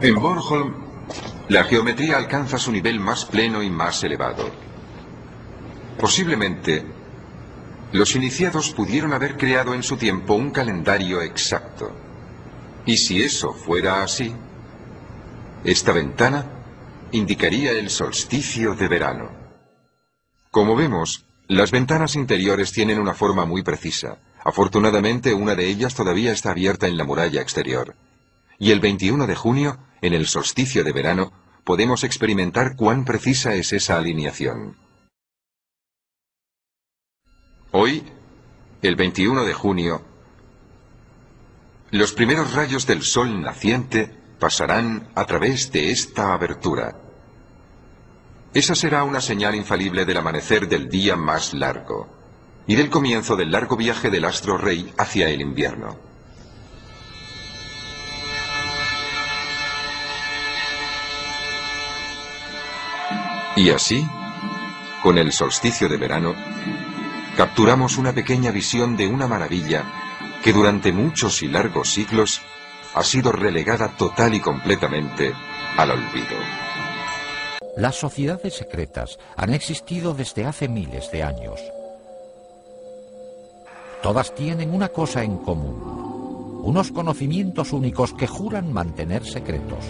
En Bornholm, la geometría alcanza su nivel más pleno y más elevado. Posiblemente, los iniciados pudieron haber creado en su tiempo un calendario exacto. Y si eso fuera así, esta ventana indicaría el solsticio de verano. Como vemos, las ventanas interiores tienen una forma muy precisa. Afortunadamente, una de ellas todavía está abierta en la muralla exterior. Y el 21 de junio, en el solsticio de verano, podemos experimentar cuán precisa es esa alineación. Hoy, el 21 de junio, los primeros rayos del sol naciente pasarán a través de esta abertura. Esa será una señal infalible del amanecer del día más largo y del comienzo del largo viaje del astro rey hacia el invierno. Y así, con el solsticio de verano, capturamos una pequeña visión de una maravilla que durante muchos y largos siglos ha sido relegada total y completamente al olvido. Las sociedades secretas han existido desde hace miles de años. Todas tienen una cosa en común: unos conocimientos únicos que juran mantener secretos.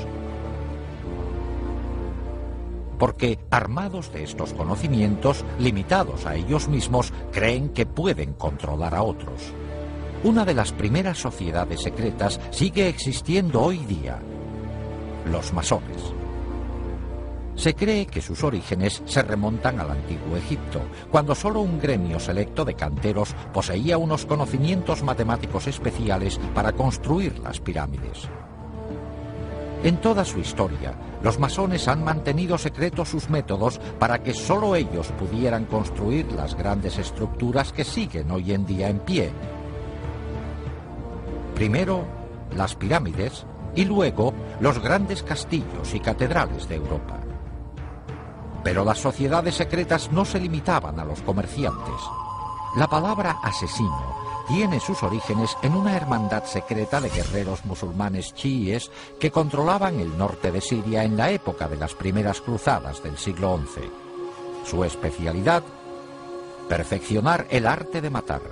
Porque, armados de estos conocimientos, limitados a ellos mismos, creen que pueden controlar a otros. Una de las primeras sociedades secretas sigue existiendo hoy día: los masones. Se cree que sus orígenes se remontan al antiguo Egipto, cuando solo un gremio selecto de canteros poseía unos conocimientos matemáticos especiales para construir las pirámides. En toda su historia, los masones han mantenido secretos sus métodos para que solo ellos pudieran construir las grandes estructuras que siguen hoy en día en pie. Primero, las pirámides, y luego los grandes castillos y catedrales de Europa. Pero las sociedades secretas no se limitaban a los comerciantes. La palabra asesino tiene sus orígenes en una hermandad secreta de guerreros musulmanes chiíes que controlaban el norte de Siria en la época de las primeras cruzadas del siglo XI. Su especialidad: perfeccionar el arte de matar.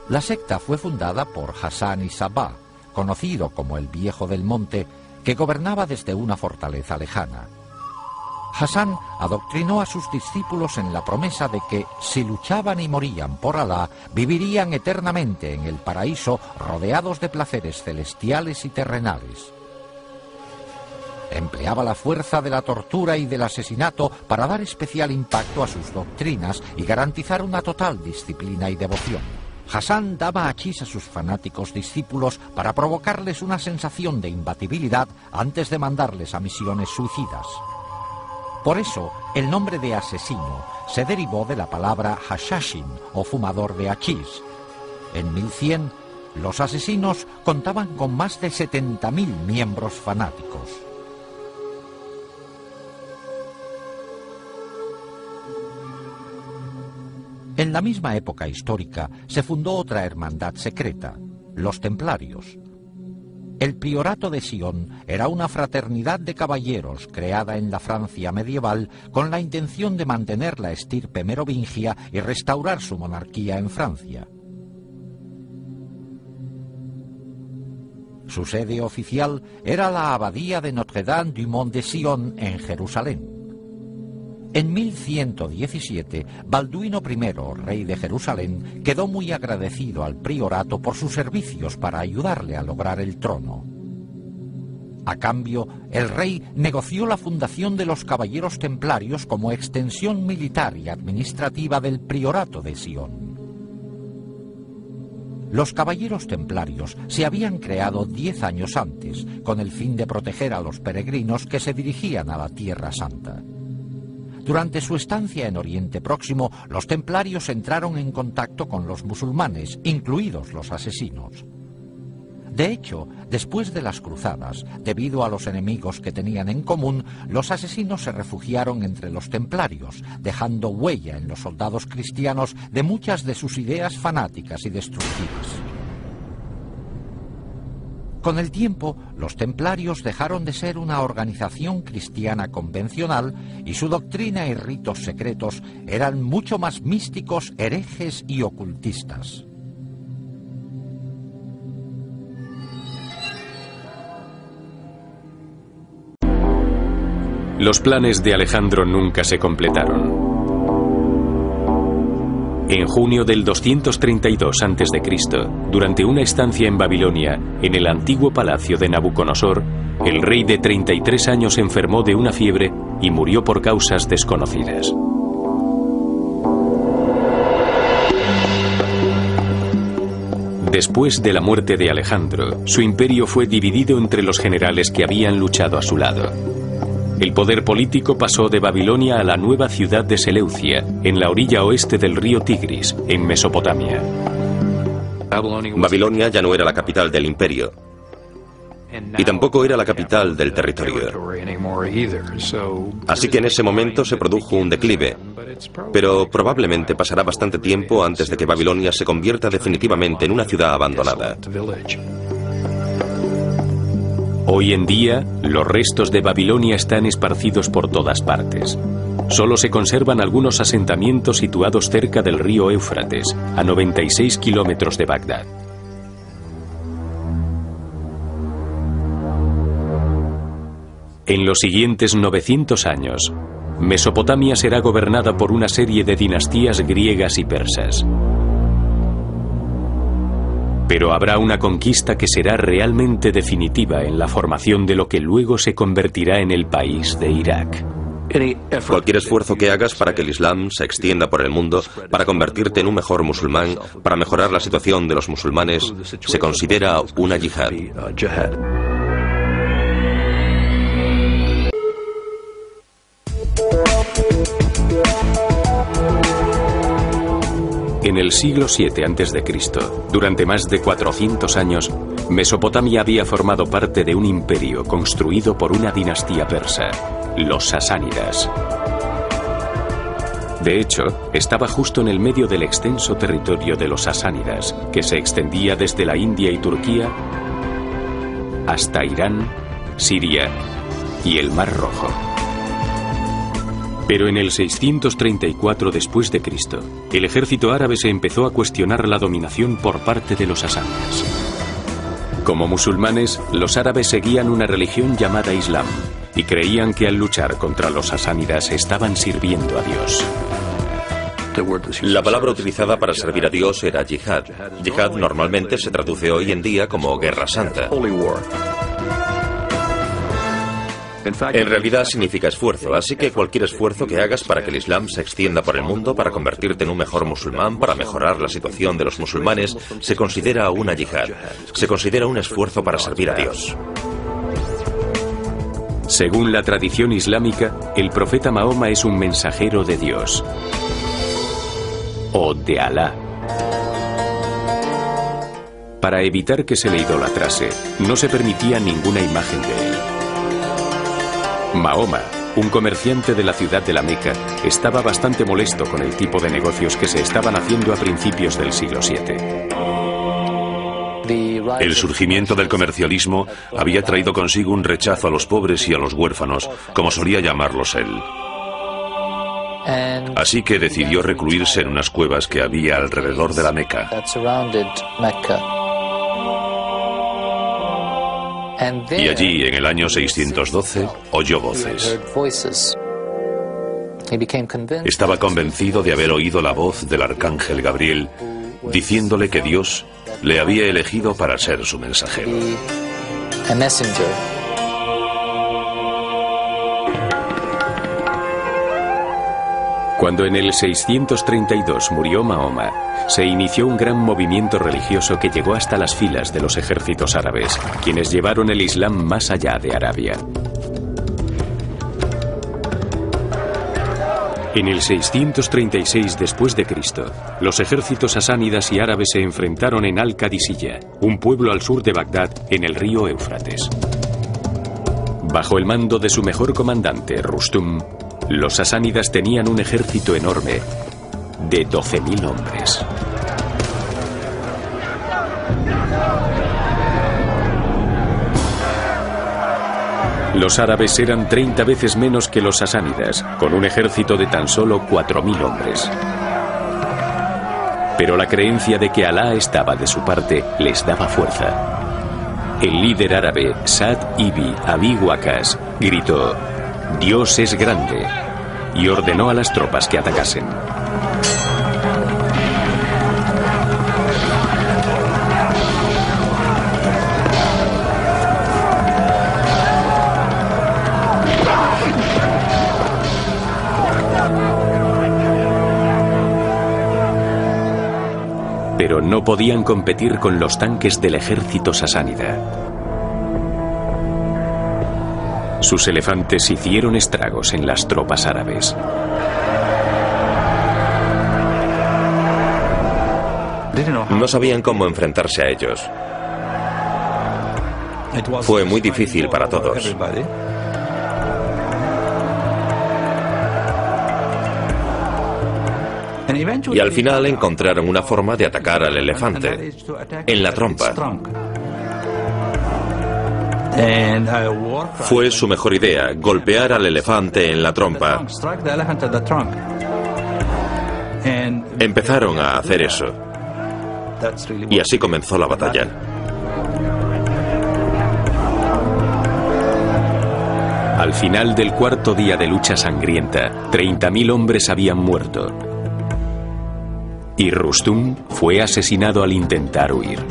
La secta fue fundada por Hassan Sabbah, conocido como el Viejo del Monte, que gobernaba desde una fortaleza lejana. Hassan adoctrinó a sus discípulos en la promesa de que, si luchaban y morían por Alá, vivirían eternamente en el paraíso rodeados de placeres celestiales y terrenales. Empleaba la fuerza de la tortura y del asesinato para dar especial impacto a sus doctrinas y garantizar una total disciplina y devoción. Hassan daba hachís a sus fanáticos discípulos para provocarles una sensación de imbatibilidad antes de mandarles a misiones suicidas. Por eso, el nombre de asesino se derivó de la palabra hashashin, o fumador de hachís. En 1100, los asesinos contaban con más de 70.000 miembros fanáticos. En la misma época histórica se fundó otra hermandad secreta, los Templarios. El Priorato de Sion era una fraternidad de caballeros creada en la Francia medieval con la intención de mantener la estirpe merovingia y restaurar su monarquía en Francia. Su sede oficial era la abadía de Notre-Dame du Mont de Sion en Jerusalén. En 1117, Balduino I, rey de Jerusalén, quedó muy agradecido al priorato por sus servicios para ayudarle a lograr el trono. A cambio, el rey negoció la fundación de los caballeros templarios como extensión militar y administrativa del priorato de Sion. Los caballeros templarios se habían creado 10 años antes, con el fin de proteger a los peregrinos que se dirigían a la Tierra Santa. Durante su estancia en Oriente Próximo, los templarios entraron en contacto con los musulmanes, incluidos los asesinos. De hecho, después de las cruzadas, debido a los enemigos que tenían en común, los asesinos se refugiaron entre los templarios, dejando huella en los soldados cristianos de muchas de sus ideas fanáticas y destructivas. Con el tiempo, los templarios dejaron de ser una organización cristiana convencional y su doctrina y ritos secretos eran mucho más místicos, herejes y ocultistas. Los planes de Alejandro nunca se completaron. En junio del 232 a.C., durante una estancia en Babilonia, en el antiguo palacio de Nabucodonosor, el rey de 33 años enfermó de una fiebre y murió por causas desconocidas. Después de la muerte de Alejandro, su imperio fue dividido entre los generales que habían luchado a su lado. El poder político pasó de Babilonia a la nueva ciudad de Seleucia, en la orilla oeste del río Tigris, en Mesopotamia. Babilonia ya no era la capital del imperio, y tampoco era la capital del territorio. Así que en ese momento se produjo un declive, pero probablemente pasará bastante tiempo antes de que Babilonia se convierta definitivamente en una ciudad abandonada. Hoy en día, los restos de Babilonia están esparcidos por todas partes. Solo se conservan algunos asentamientos situados cerca del río Éufrates, a 96 kilómetros de Bagdad. En los siguientes 900 años, Mesopotamia será gobernada por una serie de dinastías griegas y persas. Pero habrá una conquista que será realmente definitiva en la formación de lo que luego se convertirá en el país de Irak. Cualquier esfuerzo que hagas para que el Islam se extienda por el mundo, para convertirte en un mejor musulmán, para mejorar la situación de los musulmanes, se considera una yihad. En el siglo VII a.C., durante más de 400 años, Mesopotamia había formado parte de un imperio construido por una dinastía persa, los sasánidas. De hecho, estaba justo en el medio del extenso territorio de los sasánidas, que se extendía desde la India y Turquía hasta Irán, Siria y el Mar Rojo. Pero en el 634 después de Cristo, el ejército árabe se empezó a cuestionar la dominación por parte de los sasánidas. Como musulmanes, los árabes seguían una religión llamada Islam y creían que al luchar contra los sasánidas estaban sirviendo a Dios. La palabra utilizada para servir a Dios era yihad. Yihad normalmente se traduce hoy en día como guerra santa. En realidad significa esfuerzo, así que cualquier esfuerzo que hagas para que el Islam se extienda por el mundo, para convertirte en un mejor musulmán, para mejorar la situación de los musulmanes, se considera una yihad. Se considera un esfuerzo para servir a Dios. Según la tradición islámica, el profeta Mahoma es un mensajero de Dios, o de Alá. Para evitar que se le idolatrase, no se permitía ninguna imagen de él. Mahoma, un comerciante de la ciudad de la Meca, estaba bastante molesto con el tipo de negocios que se estaban haciendo a principios del siglo VII. El surgimiento del comercialismo había traído consigo un rechazo a los pobres y a los huérfanos, como solía llamarlos él. Así que decidió recluirse en unas cuevas que había alrededor de la Meca. Y allí, en el año 612, oyó voces. Estaba convencido de haber oído la voz del arcángel Gabriel, diciéndole que Dios le había elegido para ser su mensajero. Cuando en el 632 murió Mahoma, se inició un gran movimiento religioso que llegó hasta las filas de los ejércitos árabes, quienes llevaron el Islam más allá de Arabia. En el 636 después de Cristo, los ejércitos sasánidas y árabes se enfrentaron en Al-Qadisiyah, un pueblo al sur de Bagdad, en el río Éufrates. Bajo el mando de su mejor comandante, Rustum, los sasánidas tenían un ejército enorme de 12.000 hombres. Los árabes eran 30 veces menos que los sasánidas, con un ejército de tan solo 4.000 hombres. Pero la creencia de que Alá estaba de su parte les daba fuerza. El líder árabe, Sa'd ibn Abi Waqqas, gritó: «Dios es grande», y ordenó a las tropas que atacasen. Pero no podían competir con los tanques del ejército sasánida. Sus elefantes hicieron estragos en las tropas árabes. No sabían cómo enfrentarse a ellos. Fue muy difícil para todos. Y al final encontraron una forma de atacar al elefante, en la trompa. Fue su mejor idea, golpear al elefante en la trompa. Empezaron a hacer eso. Y así comenzó la batalla. Al final del cuarto día de lucha sangrienta, 30.000 hombres habían muerto. Y Rustum fue asesinado al intentar huir.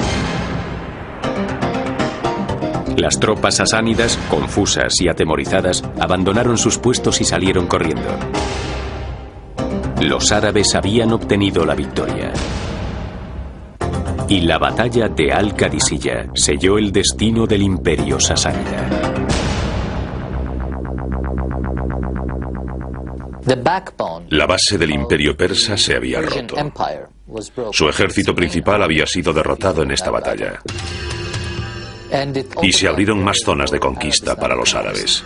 Las tropas sasánidas, confusas y atemorizadas, abandonaron sus puestos y salieron corriendo. Los árabes habían obtenido la victoria. Y la batalla de Al-Qadisiyah selló el destino del imperio sasánida. La base del imperio persa se había roto. Su ejército principal había sido derrotado en esta batalla. Y se abrieron más zonas de conquista para los árabes.